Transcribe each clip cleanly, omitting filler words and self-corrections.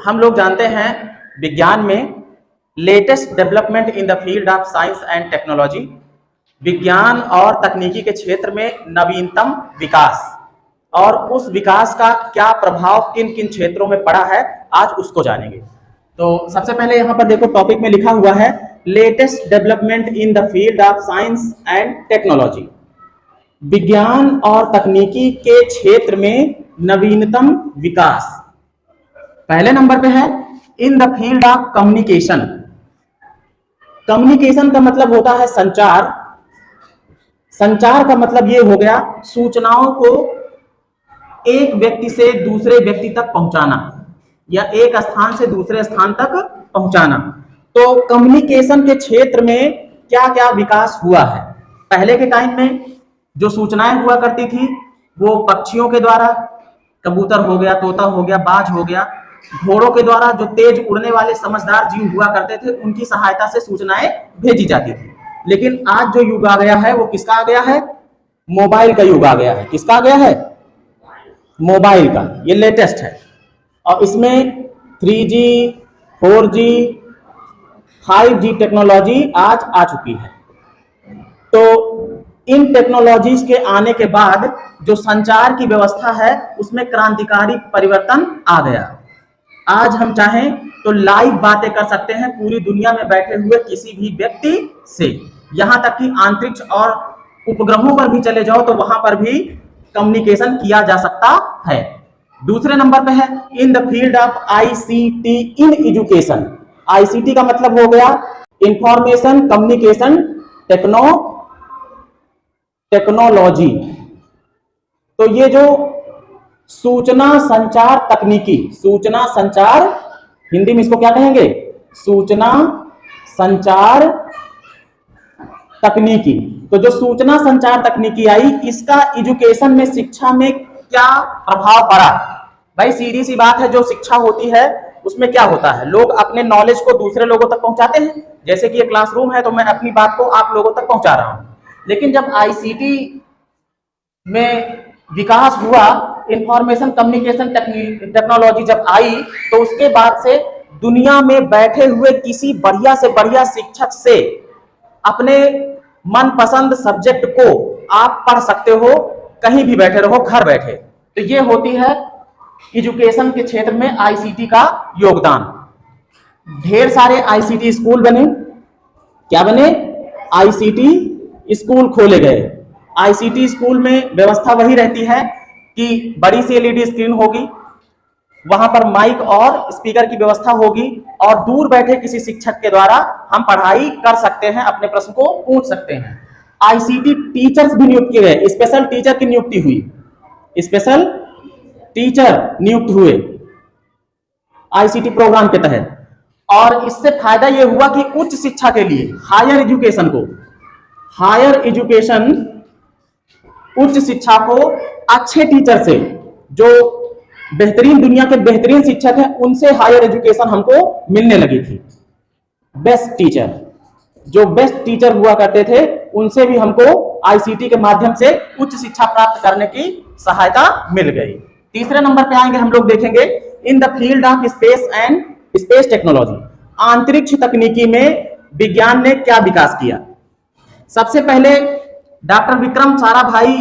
हम लोग जानते हैं विज्ञान में latest development in the field of science and technology, विज्ञान और तकनीकी के क्षेत्र में नवीनतम विकास और उस विकास का क्या प्रभाव किन किन क्षेत्रों में पड़ा है, आज उसको जानेंगे। तो सबसे पहले यहाँ पर देखो टॉपिक में लिखा हुआ है latest development in the field of science and technology, विज्ञान और तकनीकी के क्षेत्र में नवीनतम विकास। पहले नंबर पे है in the field of communication. Communication का मतलब होता है संचार। संचार का मतलब ये हो गया सूचनाओं को एक व्यक्ति से दूसरे व्यक्ति तक पहुंचाना या एक स्थान से दूसरे स्थान तक पहुंचाना। तो कम्युनिकेशन के क्षेत्र में क्या क्या विकास हुआ है? पहले के टाइम में जो सूचनाएं हुआ करती थी वो पक्षियों के द्वारा, कबूतर हो गया, तोता हो गया, बाज हो गया, घोड़ों के द्वारा जो तेज उड़ने वाले समझदार जीव हुआ करते थे उनकी सहायता से सूचनाएं भेजी जाती थी। लेकिन आज जो युग आ गया है वो किसका आ गया है? मोबाइल का युग आ गया है। किसका आ गया है? मोबाइल का। ये लेटेस्ट है और इसमें 3G, 4G, 5G टेक्नोलॉजी आज आ चुकी है। तो इन टेक्नोलॉजीज के आने के बाद जो संचार की व्यवस्था है उसमें क्रांतिकारी परिवर्तन आ गया। आज हम चाहें तो लाइव बातें कर सकते हैं पूरी दुनिया में बैठे हुए किसी भी व्यक्ति से, यहां तक कि अंतरिक्ष और उपग्रहों पर भी चले जाओ तो वहां पर भी कम्युनिकेशन किया जा सकता है। दूसरे नंबर पे है in the field of ICT in education. ICT का मतलब हो गया इंफॉर्मेशन कम्युनिकेशन टेक्नोलॉजी। तो ये जो सूचना संचार तकनीकी, सूचना संचार हिंदी में इसको क्या कहेंगे? सूचना संचार तकनीकी। तो जो सूचना संचार तकनीकी आई इसका एजुकेशन में, शिक्षा में क्या प्रभाव पड़ा? भाई सीधी सी बात है, जो शिक्षा होती है उसमें क्या होता है, लोग अपने नॉलेज को दूसरे लोगों तक पहुंचाते हैं। जैसे कि ये क्लासरूम है तो मैं अपनी बात को आप लोगों तक पहुंचा रहा हूं। लेकिन जब ICT में विकास हुआ, इंफॉर्मेशन कम्युनिकेशन टेक्नोलॉजी जब आई, तो उसके बाद से दुनिया में बैठे हुए किसी बढ़िया से बढ़िया शिक्षक से अपने मनपसंद सब्जेक्ट को आप पढ़ सकते हो, कहीं भी बैठे रहो, घर बैठे। तो ये होती है एजुकेशन के क्षेत्र में ICT का योगदान। ढेर सारे ICT स्कूल बने। क्या बने? ICT स्कूल खोले गए। ICT स्कूल में व्यवस्था वही रहती है कि बड़ी सी LED स्क्रीन होगी, वहां पर माइक और स्पीकर की व्यवस्था होगी और दूर बैठे किसी शिक्षक के द्वारा हम पढ़ाई कर सकते हैं, अपने प्रश्न को पूछ सकते हैं। ICT टीचर्स भी नियुक्त किए गए, स्पेशल टीचर की नियुक्ति हुई, स्पेशल टीचर नियुक्त हुए ICT प्रोग्राम के तहत। और इससे फायदा यह हुआ कि उच्च शिक्षा के लिए, हायर एजुकेशन को, हायर एजुकेशन उच्च शिक्षा को अच्छे टीचर से, जो बेहतरीन, दुनिया के बेहतरीन शिक्षक हैं उनसे हायर एजुकेशन हमको मिलने लगी थी। बेस्ट टीचर, जो बेस्ट टीचर हुआ करते थे उनसे भी हमको ICT के माध्यम से उच्च शिक्षा प्राप्त करने की सहायता मिल गई। तीसरे नंबर पे आएंगे, हम लोग देखेंगे इन the field of space and space technology. अंतरिक्ष तकनीकी में विज्ञान ने क्या विकास किया? सबसे पहले डॉक्टर विक्रम साराभाई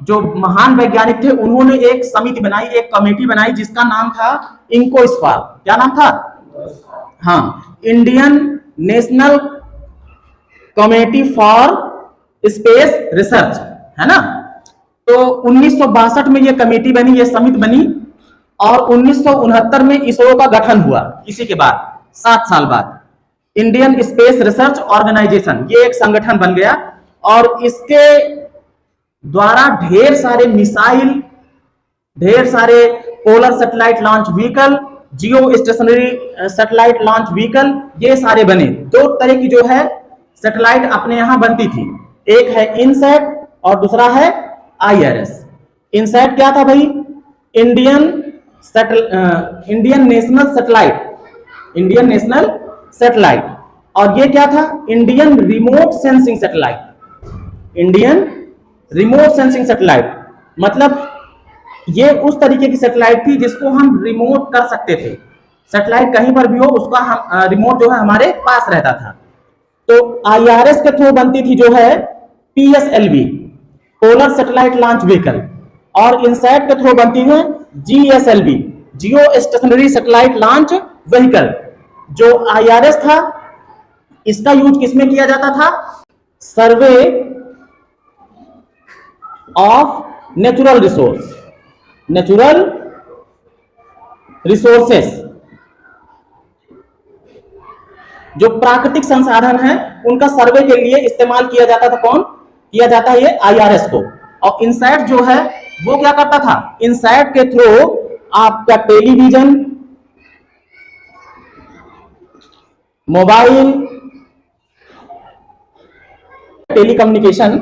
जो महान वैज्ञानिक थे, उन्होंने एक समिति बनाई, एक कमेटी बनाई जिसका नाम था इंकोस्पार। क्या नाम था? हाँ, Indian national committee for space research, है ना। तो 1962 में यह कमेटी बनी, यह समिति बनी और 1969 में इसरो का गठन हुआ। इसी के बाद 7 साल बाद इंडियन स्पेस रिसर्च ऑर्गेनाइजेशन, ये एक संगठन बन गया और इसके द्वारा ढेर सारे मिसाइल, ढेर सारे पोलर सैटेलाइट लॉन्च व्हीकल, जियो स्टेशनरी सैटेलाइट लॉन्च व्हीकल, ये सारे बने। 2 तरह की जो है सैटेलाइट अपने यहां बनती थी, एक है इनसैट और दूसरा है IRS। इनसैट क्या था भाई? Indian national satellite, Indian national satellite. और ये क्या था? Indian remote sensing satellite. Indian remote sensing satellite मतलब ये उस तरीके की सैटेलाइट थी जिसको हम रिमोट कर सकते थे। सैटेलाइट कहीं पर भी हो उसका रिमोट जो है हमारे पास रहता था। तो IRS के थ्रू बनती थी जो है PSLV, polar satellite launch vehicle, और इनसैट के थ्रू बनती है GSLV, जियो स्टेशनरी सैटेलाइट लॉन्च व्हीकल। जो IRS था इसका यूज किसमें किया जाता था? सर्वे ऑफ नेचुरल रिसोर्सेस, जो प्राकृतिक संसाधन है उनका सर्वे के लिए इस्तेमाल किया जाता था। कौन किया जाता है? ये IRS को। और इनसैट जो है वो क्या करता था? इनसैट के थ्रू आपका टेलीविजन, मोबाइल, टेलीकम्युनिकेशन,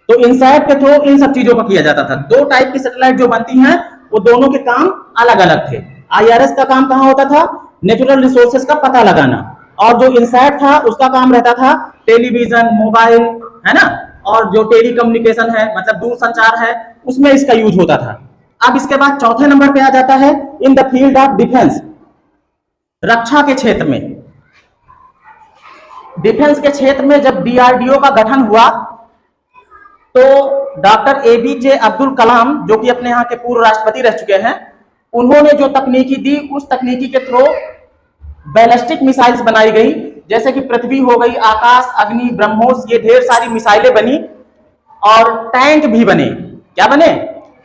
तो इनसैट के थ्रू इन सब चीजों का किया जाता था। दो टाइप की सैटेलाइट जो बनती हैं वो दोनों के काम अलग अलग थे। IRS का काम कहां होता था? नेचुरल रिसोर्सेज का पता लगाना, और जो इनसैट था उसका काम रहता था टेलीविजन, मोबाइल, है ना, और जो टेलीकम्युनिकेशन है मतलब दूरसंचार है उसमें इसका यूज होता था। अब इसके बाद चौथे नंबर पे आ जाता है in the field of defence, रक्षा के क्षेत्र में। डिफेंस के क्षेत्र में जब DRDO का गठन हुआ तो डॉक्टर APJ अब्दुल कलाम, जो कि अपने यहाँ के पूर्व राष्ट्रपति रह चुके हैं, उन्होंने जो तकनीकी दी उस तकनीकी के थ्रू बैलिस्टिक मिसाइल्स बनाई गई, जैसे कि पृथ्वी हो गई, आकाश, अग्नि, ब्रह्मोस, ये ढेर सारी मिसाइलें बनी, और टैंक भी बने। क्या बने?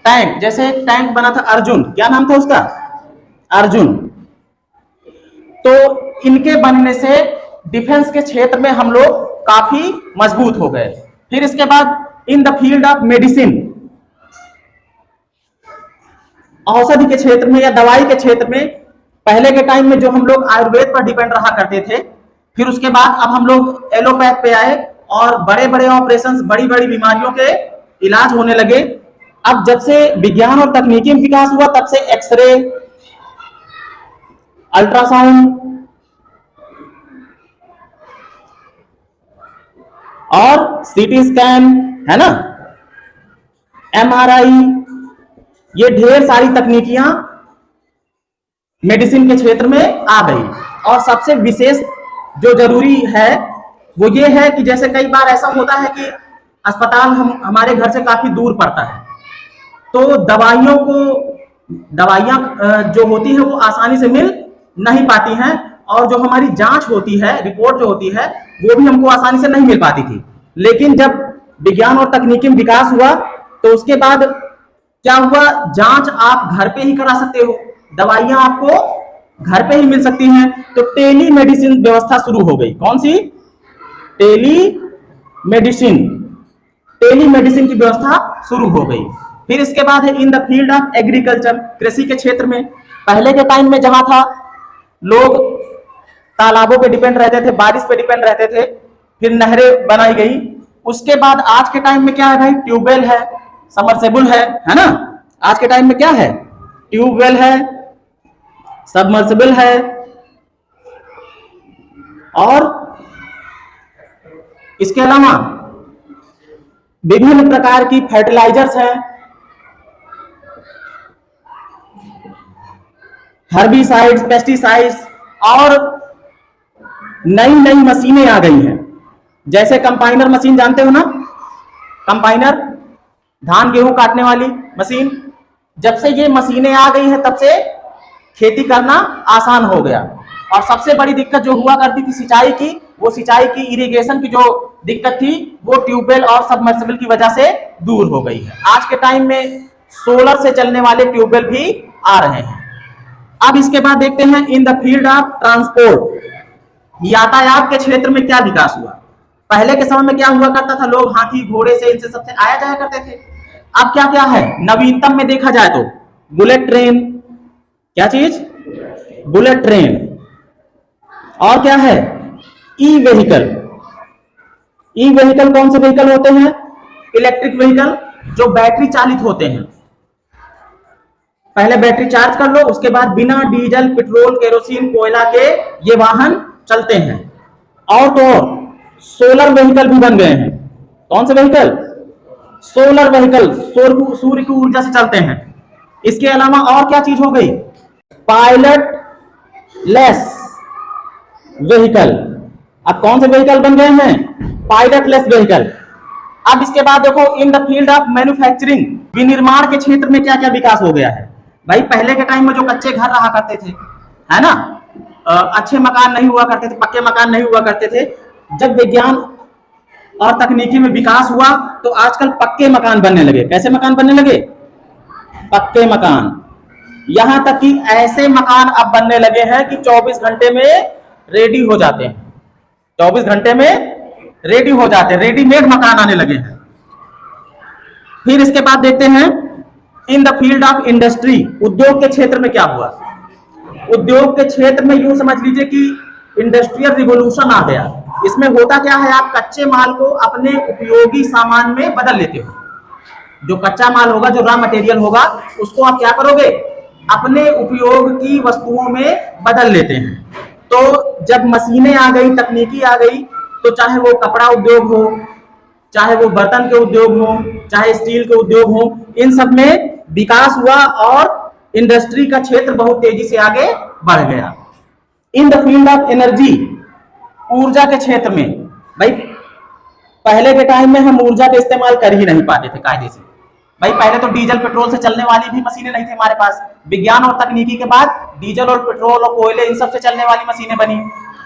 टैंक। जैसे टैंक बना था अर्जुन, क्या नाम था उसका? अर्जुन। तो इनके बनने से डिफेंस के क्षेत्र में हम लोग काफी मजबूत हो गए। फिर इसके बाद इन द फील्ड ऑफ मेडिसिन, औषधि के क्षेत्र में या दवाई के क्षेत्र में, पहले के टाइम में जो हम लोग आयुर्वेद पर डिपेंड रहा करते थे, फिर उसके बाद अब हम लोग एलोपैथ पे आए और बड़े बड़े ऑपरेशंस, बड़ी बड़ी बीमारियों के इलाज होने लगे। अब जब से विज्ञान और तकनीकी विकास हुआ तब से एक्सरे, अल्ट्रासाउंड और CT स्कैन, है ना, MRI, ये ढेर सारी तकनीकियां मेडिसिन के क्षेत्र में आ गई। और सबसे विशेष जो जरूरी है वो ये है कि जैसे कई बार ऐसा होता है कि अस्पताल हमारे घर से काफी दूर पड़ता है, तो दवाइयां जो होती है वो आसानी से मिल नहीं पाती हैं, और जो हमारी जांच होती है, रिपोर्ट जो होती है, वो भी हमको आसानी से नहीं मिल पाती थी। लेकिन जब विज्ञान और तकनीकी विकास हुआ तो उसके बाद क्या हुआ? जांच आप घर पे ही करा सकते हो, दवाइयां आपको घर पे ही मिल सकती हैं। तो टेली मेडिसिन व्यवस्था शुरू हो गई। कौन सी? टेली मेडिसिन की व्यवस्था शुरू हो गई। फिर इसके बाद है in the field of agriculture, कृषि के क्षेत्र में। पहले के टाइम में जहां था लोग तालाबों पे डिपेंड रहते थे, बारिश पे डिपेंड रहते थे, फिर नहरें बनाई गई। उसके बाद आज के टाइम में क्या है भाई? ट्यूबवेल है, सबमर्सिबल है ना। आज के टाइम में क्या है? ट्यूबवेल है, सबमर्सिबल है, और इसके अलावा विभिन्न प्रकार की फर्टिलाइजर्स हैं, हर्बिसाइड्स, पेस्टिसाइड्स, और नई नई मशीनें आ गई हैं। जैसे कंपाइनर मशीन जानते हो ना, कंपाइनर, धान गेहूं काटने वाली मशीन। जब से ये मशीनें आ गई हैं तब से खेती करना आसान हो गया। और सबसे बड़ी दिक्कत जो हुआ करती थी सिंचाई की, वो सिंचाई की, इरिगेशन की जो दिक्कत थी, वो ट्यूबवेल और सबमर्सिबल की वजह से दूर हो गई है। आज के टाइम में सोलर से चलने वाले ट्यूबवेल भी आ रहे हैं। अब इसके बाद देखते हैं इन द फील्ड ऑफ ट्रांसपोर्ट, यातायात के क्षेत्र में क्या विकास हुआ। पहले के समय में क्या हुआ करता था? लोग हाथी, घोड़े से, इनसे सबसे आया जाया करते थे। अब क्या क्या है? नवीनतम में देखा जाए तो बुलेट ट्रेन। क्या चीज? Bullet train. और क्या है? E vehicle. ई व्हीकल कौन से व्हीकल होते हैं? इलेक्ट्रिक व्हीकल, जो बैटरी चालित होते हैं। पहले बैटरी चार्ज कर लो, उसके बाद बिना डीजल, पेट्रोल, केरोसिन, कोयला के ये वाहन चलते हैं। और तो सोलर व्हीकल भी बन गए हैं। कौन से व्हीकल? सोलर व्हीकल, सूर्य की ऊर्जा से चलते हैं। इसके अलावा और क्या चीज हो गई? Pilot less vehicle. अब कौन से व्हीकल बन गए हैं? Pilot less vehicle. अब इसके बाद देखो, इन द फील्ड ऑफ मैन्युफैक्चरिंग, विनिर्माण के क्षेत्र में क्या क्या विकास हो गया है भाई? पहले के टाइम में जो कच्चे घर रहा करते थे, है ना, अच्छे मकान नहीं हुआ करते थे, पक्के मकान नहीं हुआ करते थे। जब विज्ञान और तकनीकी में विकास हुआ तो आजकल पक्के मकान बनने लगे। कैसे मकान बनने लगे? पक्के मकान। यहां तक कि ऐसे मकान अब बनने लगे हैं कि 24 घंटे में रेडी हो जाते हैं। 24 घंटे में रेडी हो जाते हैं, रेडीमेड मकान आने लगे हैं। फिर इसके बाद देखते हैं इन द फील्ड ऑफ इंडस्ट्री, उद्योग के क्षेत्र में क्या हुआ? उद्योग के क्षेत्र में यूं समझ लीजिए कि इंडस्ट्रियल रिवोल्यूशन आ गया। इसमें होता क्या है, आप कच्चे माल को अपने उपयोगी सामान में बदल लेते हो। जो कच्चा माल होगा, जो रॉ मटेरियल होगा, उसको आप क्या करोगे? अपने उपयोग की वस्तुओं में बदल लेते हैं। तो जब मशीनें आ गई, तकनीकी आ गई, तो चाहे वो कपड़ा उद्योग हो, चाहे वो बर्तन के उद्योग हो, चाहे स्टील के उद्योग हो, इन सब में विकास हुआ और इंडस्ट्री का क्षेत्र बहुत तेजी से आगे बढ़ गया। इन द फील्ड ऑफ एनर्जी, ऊर्जा के क्षेत्र में, भाई पहले के टाइम में हम ऊर्जा का इस्तेमाल कर ही नहीं पाते थे कायदे से। भाई पहले तो डीजल पेट्रोल से चलने वाली भी मशीनें नहीं थी हमारे पास। विज्ञान और तकनीकी के बाद डीजल और पेट्रोल और कोयले, इन सब से चलने वाली मशीनें बनी।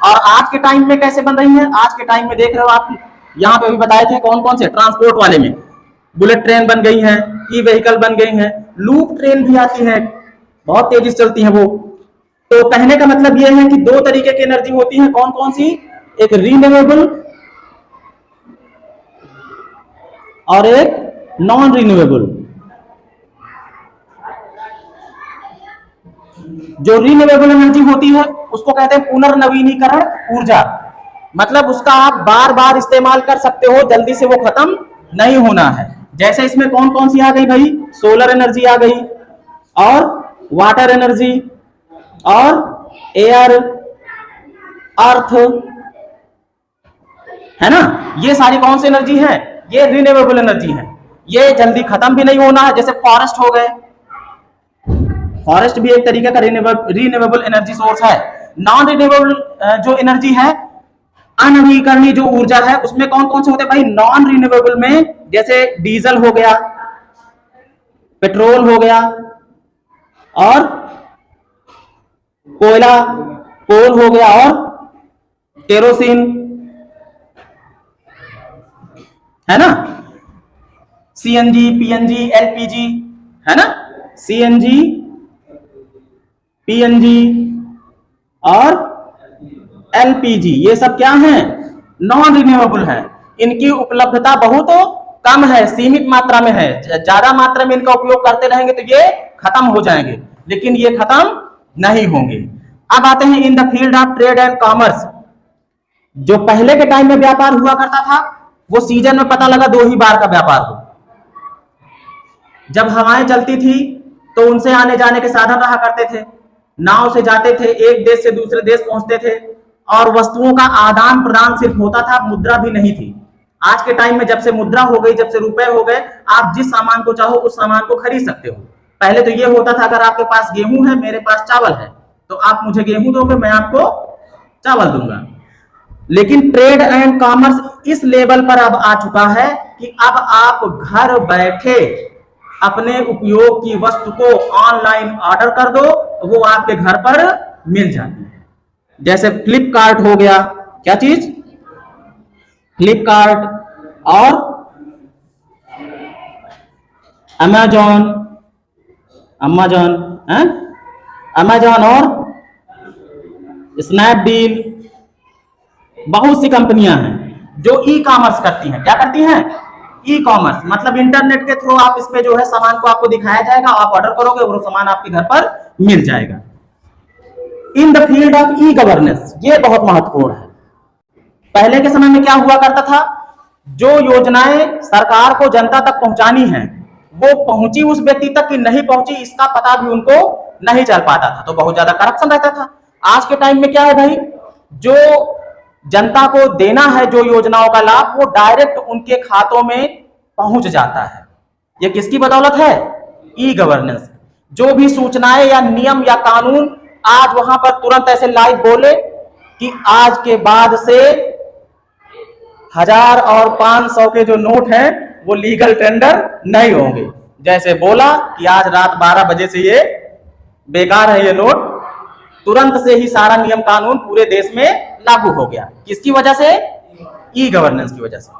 और आज के टाइम में कैसे बन रही हैं? आज के टाइम में देख रहे हो आप, यहाँ पे भी बताए थे कौन कौन से ट्रांसपोर्ट वाले में, बुलेट ट्रेन बन गई हैं, ई व्हीकल बन गई हैं, लूप ट्रेन भी आती है, बहुत तेजी से चलती है वो। तो कहने का मतलब ये है कि दो तरीके की एनर्जी होती है। कौन कौन सी? एक रीन्यूएबल और एक नॉन रीन्यूएबल। जो रीन्यूएबल एनर्जी होती है उसको कहते हैं पुनर्नवीनीकरण ऊर्जा। मतलब उसका आप बार बार इस्तेमाल कर सकते हो, जल्दी से वो खत्म नहीं होना है। जैसे इसमें कौन कौन सी आ गई भाई? सोलर एनर्जी आ गई, और वाटर एनर्जी, और एयर, अर्थ, है ना। ये सारी कौन सी एनर्जी है? ये रिन्यूएबल एनर्जी है। ये जल्दी खत्म भी नहीं होना है। जैसे फॉरेस्ट हो गए, फॉरेस्ट भी एक तरीके का रिन्यूएबल एनर्जी सोर्स है। नॉन रिन्यूएबल जो एनर्जी है, अनवीकरणीय जो ऊर्जा है, उसमें कौन कौन से होते हैं भाई? नॉन रिन्यूएबल में जैसे डीजल हो गया, पेट्रोल हो गया, और कोयला, कोल हो गया, और केरोसिन, है ना। सीएनजी, पीएनजी, एलपीजी, है ना। सीएनजी, पीएनजी और एलपीजी, ये सब क्या हैं? नॉन रिन्यूएबल है। इनकी उपलब्धता बहुत कम है, सीमित मात्रा में है। ज्यादा मात्रा में इनका उपयोग करते रहेंगे तो ये खत्म हो जाएंगे, लेकिन ये खत्म नहीं होंगे। अब आते हैं इन the field of trade and commerce. जो पहले के टाइम में व्यापार हुआ करता था, वो सीजन में पता लगा 2 ही बार का व्यापार हो। जब हवाएं चलती थी तो उनसे आने जाने के साधन रहा करते थे, नाव से जाते थे, एक देश से दूसरे देश पहुंचते थे, और वस्तुओं का आदान प्रदान सिर्फ होता था, मुद्रा भी नहीं थी। आज के टाइम में जब से मुद्रा हो गई, जब से रुपए हो गए, आप जिस सामान को चाहो उस सामान को खरीद सकते हो। पहले तो ये होता था, अगर आपके पास गेहूं है, मेरे पास चावल है, तो आप मुझे गेहूं दोगे, मैं आपको चावल दूंगा। लेकिन ट्रेड एंड कॉमर्स इस लेवल पर अब आ चुका है कि अब आप घर बैठे अपने उपयोग की वस्तु को ऑनलाइन ऑर्डर कर दो, वो आपके घर पर मिल जाती है। जैसे फ्लिपकार्ट हो गया, क्या चीज? फ्लिपकार्ट और अमेजॉन, अमेजॉन और स्नैपडील, बहुत सी कंपनियां हैं जो ई कॉमर्स करती हैं। क्या करती हैं? E commerce. मतलब इंटरनेट के थ्रू आप इस पे जो है सामान को आपको दिखाया जाएगा, आप ऑर्डर करोगे, वो सामान आपके घर पर मिल जाएगा। इन the field of e governance, ये बहुत महत्वपूर्ण है। पहले के समय में क्या हुआ करता था? जो योजनाएं सरकार को जनता तक पहुंचानी है, वो पहुंची उस व्यक्ति तक कि नहीं पहुंची, इसका पता भी उनको नहीं चल पाता था, तो बहुत ज्यादा करप्शन रहता था। आज के टाइम में क्या है भाई? जो जनता को देना है जो योजनाओं का लाभ, वो डायरेक्ट उनके खातों में पहुंच जाता है। ये किसकी बदौलत है? E governance. जो भी सूचनाएं या नियम या कानून आज वहां पर तुरंत ऐसे लाइव बोले कि आज के बाद से 1000 और 500 के जो नोट हैं वो लीगल टेंडर नहीं होंगे। जैसे बोला कि आज रात 12 बजे से ये बेकार है ये नोट, तुरंत से ही सारा नियम कानून पूरे देश में लागू हो गया। किसकी वजह से? ई गवर्नेंस की वजह से।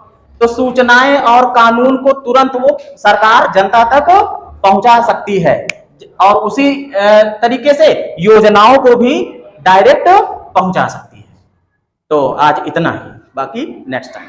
तो सूचनाएं और कानून को तुरंत वो सरकार जनता तक पहुंचा सकती है और उसी तरीके से योजनाओं को भी डायरेक्ट पहुंचा सकती है। तो आज इतना ही, बाकी नेक्स्ट टाइम।